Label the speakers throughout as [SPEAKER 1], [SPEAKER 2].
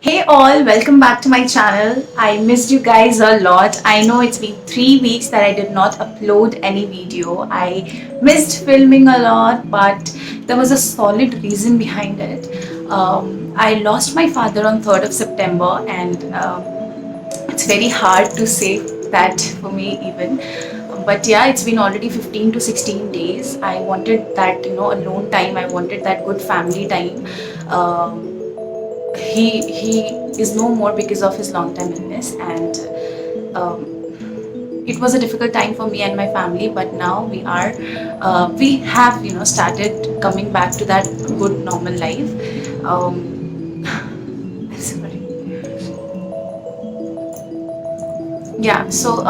[SPEAKER 1] Hey all, welcome back to my channel. I missed you guys a lot. I know it's been 3 weeks that I did not upload any video. I missed filming a lot, but there was a solid reason behind it. I lost my father on 3rd of September, and it's very hard to say that for me even. But yeah, it's been already 15 to 16 days. I wanted that, alone time. I wanted that good family time. He is no more because of his long time illness, and um, it was a difficult time for me and my family. But now we have started coming back to that good normal life. I'm sorry. Yeah, so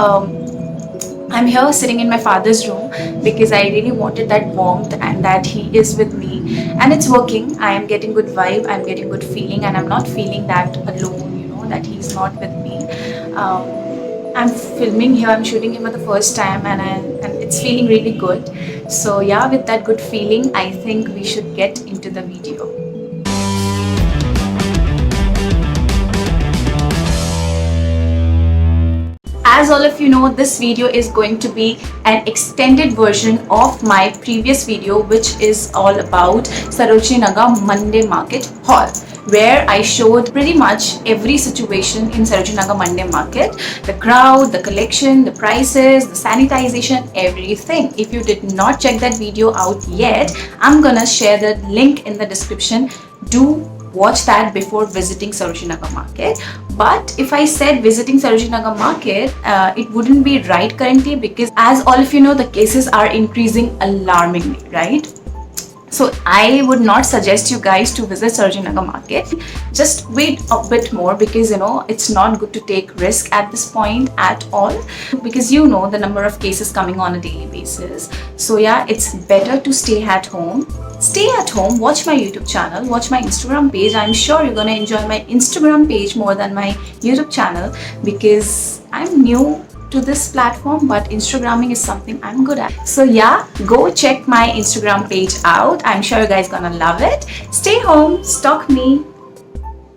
[SPEAKER 1] I'm here sitting in my father's room because I really wanted that warmth and that he is with me, and it's working. I am getting good vibe, I'm getting good feeling, and I'm not feeling that alone, that he's not with me. I'm filming here, I'm shooting him for the first time, and it's feeling really good. So, yeah, with that good feeling, I think we should get into the video. As all of you know, this video is going to be an extended version of my previous video, which is all about Sarojini Nagar Monday Market Haul, where I showed pretty much every situation in Sarojini Nagar Monday Market, the crowd, the collection, the prices, the sanitization, everything. If you did not check that video out yet, I'm gonna share the link in the description. Do watch that before visiting Sarojini Nagar Market. But if I said visiting Sarojini Nagar Market, it wouldn't be right currently, because as all of you know, the cases are increasing alarmingly, right? So I would not suggest you guys to visit Sarojini Nagar Market. Just wait a bit more, because it's not good to take risk at this point at all, because the number of cases coming on a daily basis. So yeah, it's better to stay at home. Stay at home, watch my YouTube channel, watch my Instagram page. I'm sure you're gonna enjoy my Instagram page more than my YouTube channel, because I'm new to this platform, but Instagramming is something I'm good at. So yeah, go check my Instagram page out. I'm sure you guys gonna love it. Stay home, stalk me,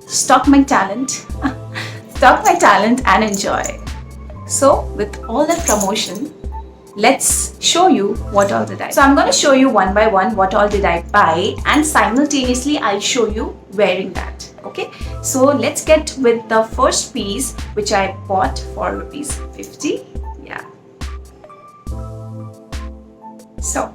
[SPEAKER 1] stalk my talent, stalk my talent and enjoy. So with all that promotion, let's show you what all did I. So I'm going to show you one by one what all did I buy, and simultaneously I'll show you wearing that. Okay, so let's get with the first piece, which I bought for rupees 50. Yeah. So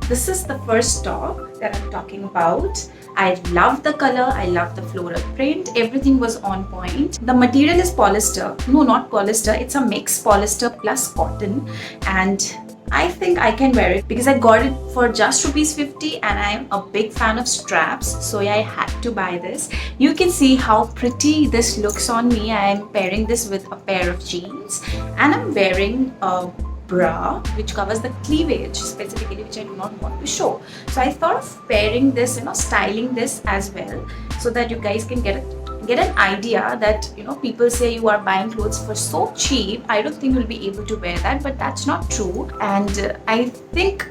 [SPEAKER 1] this is the first top that I'm talking about. I love the color, I love the floral print, everything was on point. The material is polyester. No, not polyester, it's a mix polyester plus cotton, and I think I can wear it because I got it for just rupees 50, and I'm a big fan of straps, so yeah, I had to buy this. You can see how pretty this looks on me. I am pairing this with a pair of jeans, and I'm wearing a bra which covers the cleavage specifically, which I do not want to show. So I thought of pairing this, styling this as well, so that you guys can get an idea that people say you are buying clothes for so cheap. I don't think you'll be able to wear that, but that's not true, and I think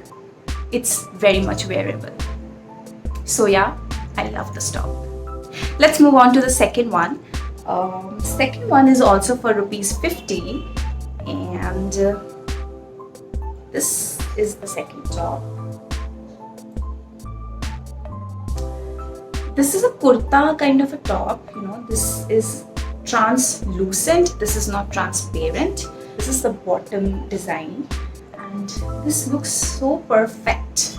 [SPEAKER 1] it's very much wearable. So yeah, I love this top. Let's move on to the second one. Second one is also for rupees 50, and this is the second top. This is a kurta kind of a top. This is translucent. This is not transparent. This is the bottom design, and this looks so perfect.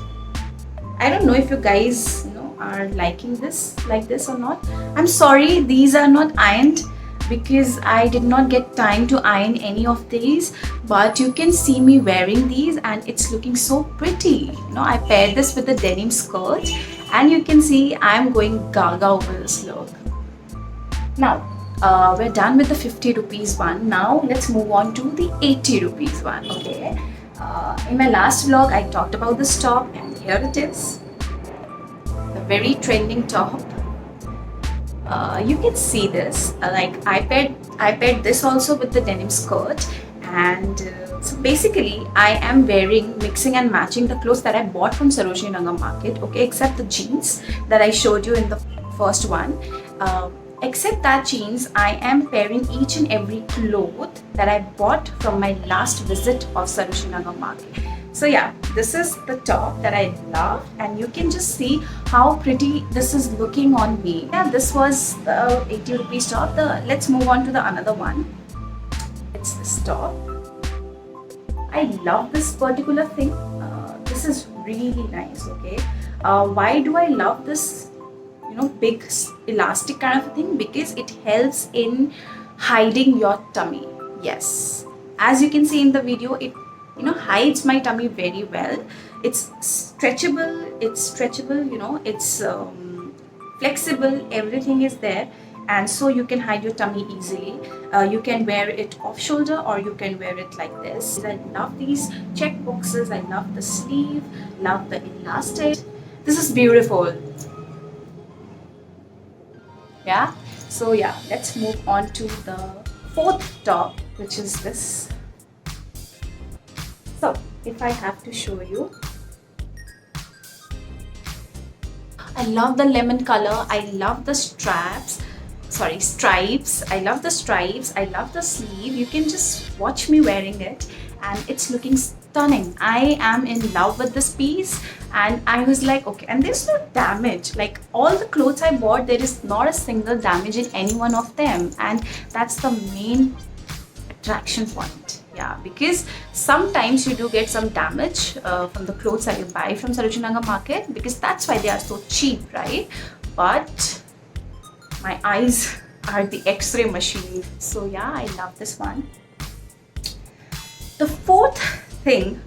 [SPEAKER 1] I don't know if you guys are liking this like this or not. I'm sorry, these are not ironed because I did not get time to iron any of these, but you can see me wearing these and it's looking so pretty. I paired this with a denim skirt, and you can see I'm going gaga over this look. Now we're done with the 50 rupees one. Now let's move on to the 80 rupees one. Okay, in my last vlog I talked about this top, and here it is, the very trending top. You can see this, like I paired this also with the denim skirt, and so basically I am wearing, mixing and matching the clothes that I bought from Sarojini Nagar Market, okay, except the jeans that I showed you in the first one. Except that jeans, I am pairing each and every cloth that I bought from my last visit of Sarojini Nagar market. So yeah, this is the top that I love, and you can just see how pretty this is looking on me. Yeah, this was the 80 rupees top. Let's move on to the another one. It's this top. I love this particular thing. This is really nice. Okay, why do I love this? Big elastic kind of a thing, because it helps in hiding your tummy. Yes, as you can see in the video, it hides my tummy very well. It's stretchable, it's flexible, everything is there, and so you can hide your tummy easily. You can wear it off shoulder, or you can wear it like this. I love these check boxes, I love the sleeve, love the elastic. This is beautiful. Yeah, so yeah, let's move on to the fourth top, which is this. So if I have to show you, I love the lemon color, I love the stripes, I love the stripes, I love the sleeve. You can just watch me wearing it, and it's looking stunning. I am in love with this piece, and I was like, okay, and there's no damage. Like all the clothes I bought, there is not a single damage in any one of them, and that's the main attraction point. Yeah, because sometimes you do get some damage from the clothes that you buy from Sarojini Nagar market, because that's why they are so cheap, right? But my eyes are the X-ray machine. So yeah, I love this one. The fourth thing,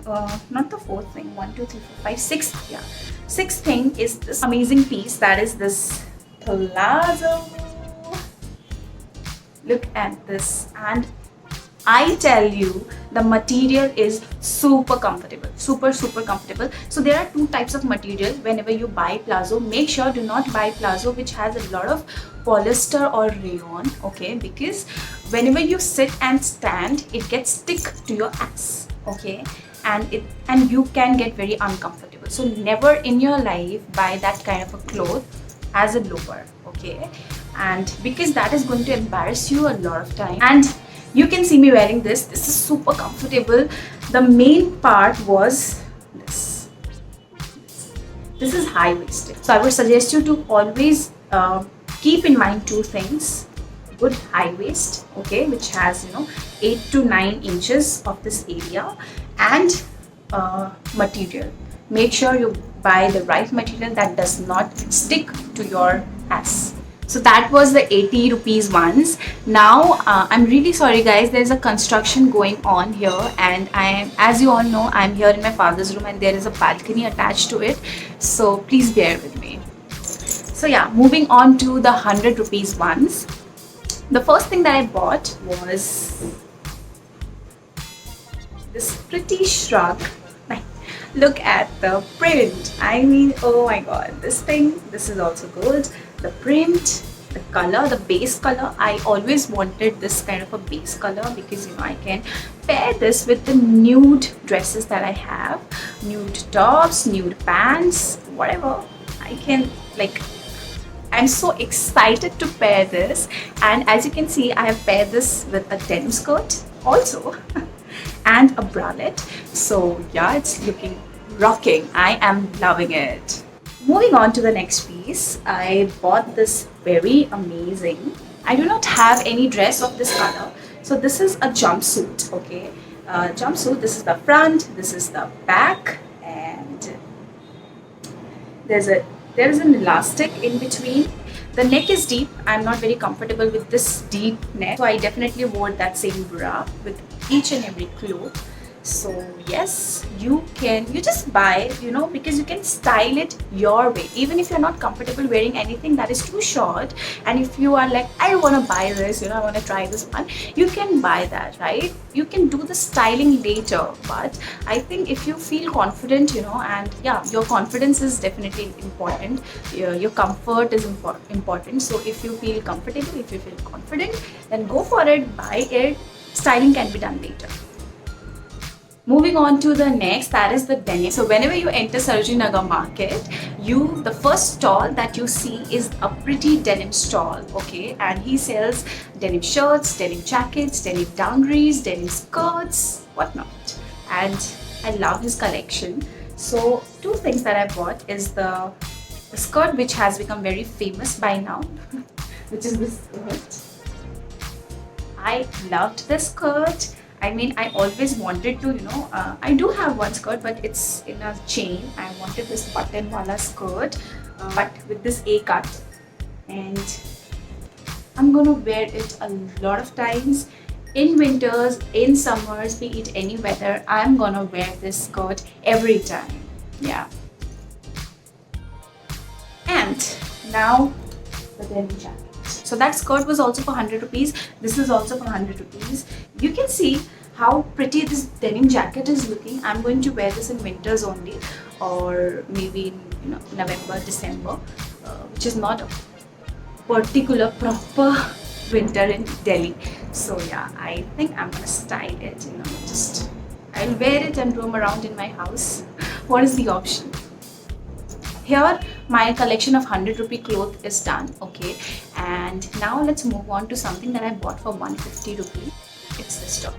[SPEAKER 1] not the fourth thing, 1, 2, 3, 4, 5, sixth, yeah. Sixth thing is this amazing piece, that is this palazzo. Look at this, and I tell you, the material is super comfortable, super comfortable. So there are two types of material. Whenever you buy palazzo, make sure do not buy palazzo which has a lot of polyester or rayon, okay? Because whenever you sit and stand, it gets stick to your ass, okay? And you can get very uncomfortable. So never in your life buy that kind of a cloth as a lower, okay? And because that is going to embarrass you a lot of time. And you can see me wearing this. This is super comfortable. The main part was this. This is high-waisted. So I would suggest you to always keep in mind two things. Good high waist, okay, which has 8 to 9 inches of this area, and material. Make sure you buy the right material that does not stick to your ass. So that was the 80 rupees ones. Now I'm really sorry guys, there's a construction going on here, and as you all know, I'm here in my father's room, and there is a balcony attached to it, so please bear with me. So yeah, moving on to the 100 rupees ones. The first thing that I bought was this pretty shrug. Look at the print. I mean, oh my god, this is also gold. The print, the color, the base color, I always wanted this kind of a base color, because I can pair this with the nude dresses that I have, nude tops, nude pants, whatever. I can, like, I'm so excited to pair this, and as you can see, I have paired this with a denim skirt also and a bralette. So yeah, it's looking rocking. I am loving it. Moving on to the next piece, I bought this very amazing. I do not have any dress of this color, so this is a jumpsuit. Okay, jumpsuit. This is the front. This is the back, and there is an elastic in between. The neck is deep. I'm not very comfortable with this deep neck, so I definitely wore that same bra with each and every cloth. So yes, you just buy, because you can style it your way. Even if you're not comfortable wearing anything that is too short, and if you are like, I want to buy this, I want to try this one, you can buy that, right? You can do the styling later, but I think if you feel confident, and yeah, your confidence is definitely important. Your comfort is important. So if you feel comfortable, if you feel confident, then go for it, buy it. Styling can be done later. Moving on to the next, that is the denim. So whenever you enter Sarojini Nagar market, the first stall that you see is a pretty denim stall, okay? And he sells denim shirts, denim jackets, denim dungarees, denim skirts, whatnot. And I love his collection. So two things that I bought is the skirt, which has become very famous by now, which is this skirt. I loved this skirt. I mean, I always wanted to, I do have one skirt, but it's in a chain. I wanted this button wala skirt, but with this A cut. And I'm gonna wear it a lot of times. In winters, in summers, be it any weather, I'm gonna wear this skirt every time. Yeah. And now the denim jacket. So that skirt was also for 100 rupees. This is also for 100 rupees. You can see how pretty this denim jacket is looking. I'm going to wear this in winters only, or maybe in November, December, which is not a particular proper winter in Delhi. So yeah, I think I'm gonna style it. Just I'll wear it and roam around in my house. What is the option? Here my collection of 100 rupee cloth is done, okay? And now let's move on to something that I bought for 150 rupees. It's this top.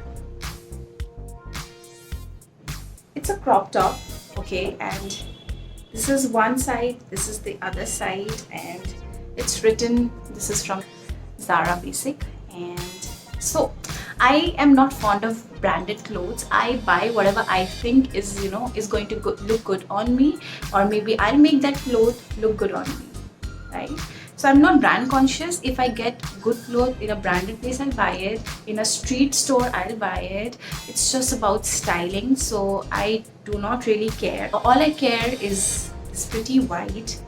[SPEAKER 1] It's a crop top, okay? And this is one side, this is the other side, and it's written, this is from Zara Basic. And so I am not fond of branded clothes. I buy whatever I think is going to look good on me, or maybe I'll make that cloth look good on me, right? So I'm not brand conscious. If I get good clothes in a branded place, I'll buy it. In a street store, I'll buy it. It's just about styling, so I do not really care. All I care is this pretty white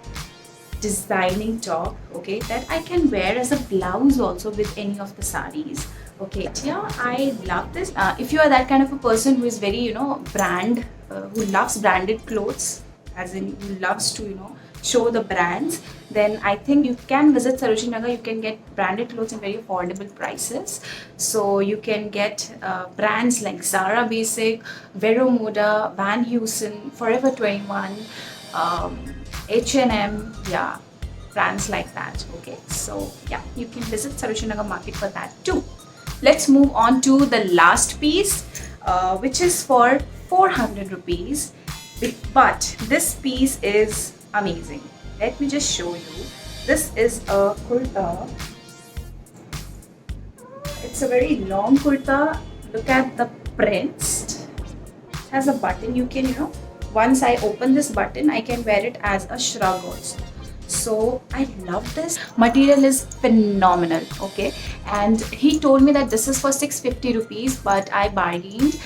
[SPEAKER 1] designing top, okay, that I can wear as a blouse also with any of the sarees. Okay, yeah, I love this. If you are that kind of a person who is very, brand, who loves branded clothes, as in who loves to, show the brands, then I think you can visit Sarojini Nagar. You can get branded clothes in very affordable prices. So you can get brands like Zara Basic, Vero Moda, Van Heusen, Forever 21, H&M, yeah, brands like that, okay? So yeah, you can visit Sarojini Nagar market for that too. Let's move on to the last piece, which is for 400 rupees. But this piece is amazing. Let me just show you. This is a kurta. It's a very long kurta. Look at the prints. It has a button. You can, once I open this button, I can wear it as a shrug also. So I love this. Material is phenomenal, okay? And he told me that this is for 650 rupees, but I bargained.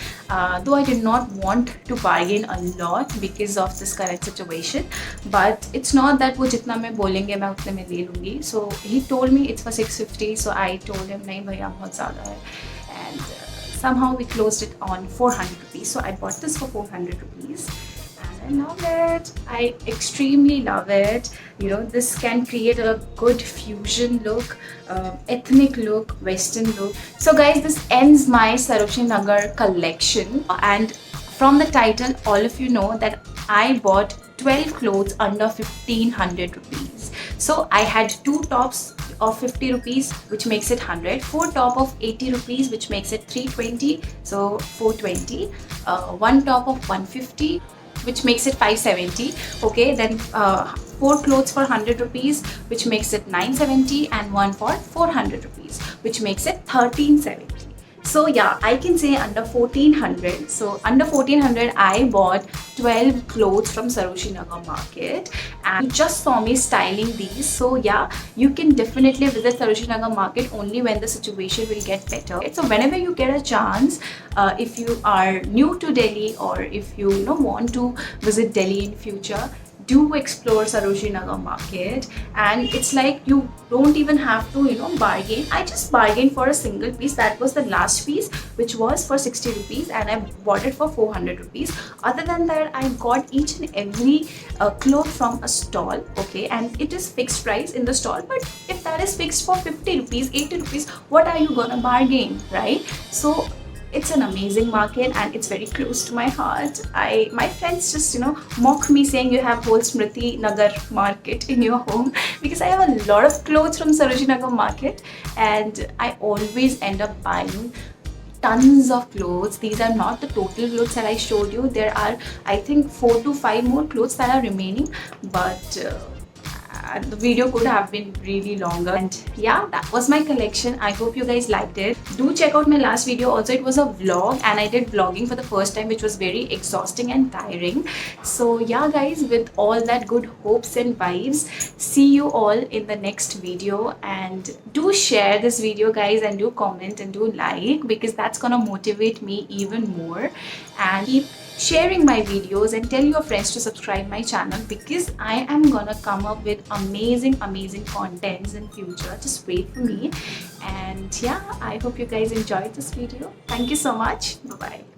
[SPEAKER 1] Though I did not want to bargain a lot because of this current situation, but it's not that wo jitna main bolenge main utne mein le lungi. So he told me it's for 650, so I told him nahi bhaiya bahut zyada hai. And somehow we closed it on 400 rupees. So I bought this for 400 rupees. I love it. I extremely love it. This can create a good fusion look, ethnic look, western look. So guys, this ends my Sarojini Nagar collection. And from the title, all of you know that I bought 12 clothes under 1500 rupees. So I had 2 tops of 50 rupees, which makes it 100, 4 top of 80 rupees, which makes it 320, so 420, 1 top of 150, which makes it 570. Okay, then 4 clothes for 100 rupees, which makes it 970, and 1 for 400 rupees, which makes it 1370. So yeah, I can say under 1400. So under 1400, I bought 12 clothes from Sarojini Nagar market, and you just saw me styling these. So yeah, you can definitely visit Sarojini Nagar market only when the situation will get better. So whenever you get a chance, if you are new to Delhi, or if you want to visit Delhi in future, do explore Sarojini Nagar market. And it's like you don't even have to bargain. I just bargained for a single piece. That was the last piece, which was for 60 rupees, and I bought it for 400 rupees. Other than that, I got each and every cloth from a stall, okay, and it is fixed price in the stall. But if that is fixed for 50 rupees, 80 rupees, what are you gonna bargain, right? So it's an amazing market and it's very close to my heart. My friends just mock me saying you have whole Smriti Nagar market in your home because I have a lot of clothes from Sarojini Nagar market, and I always end up buying tons of clothes. These are not the total clothes that I showed you. There are, I think, 4 to 5 more clothes that are remaining, but the video could have been really longer. And yeah, that was my collection. I hope you guys liked it. Do check out my last video. Also, it was a vlog and I did vlogging for the first time, which was very exhausting and tiring. So yeah guys, with all that good hopes and vibes, see you all in the next video. And do share this video guys, and do comment and do like, because that's gonna motivate me even more. And keep sharing my videos and tell your friends to subscribe my channel, because I am gonna come up with amazing contents in future. Just wait for me. And yeah, I hope you guys enjoyed this video. Thank you so much. Bye bye.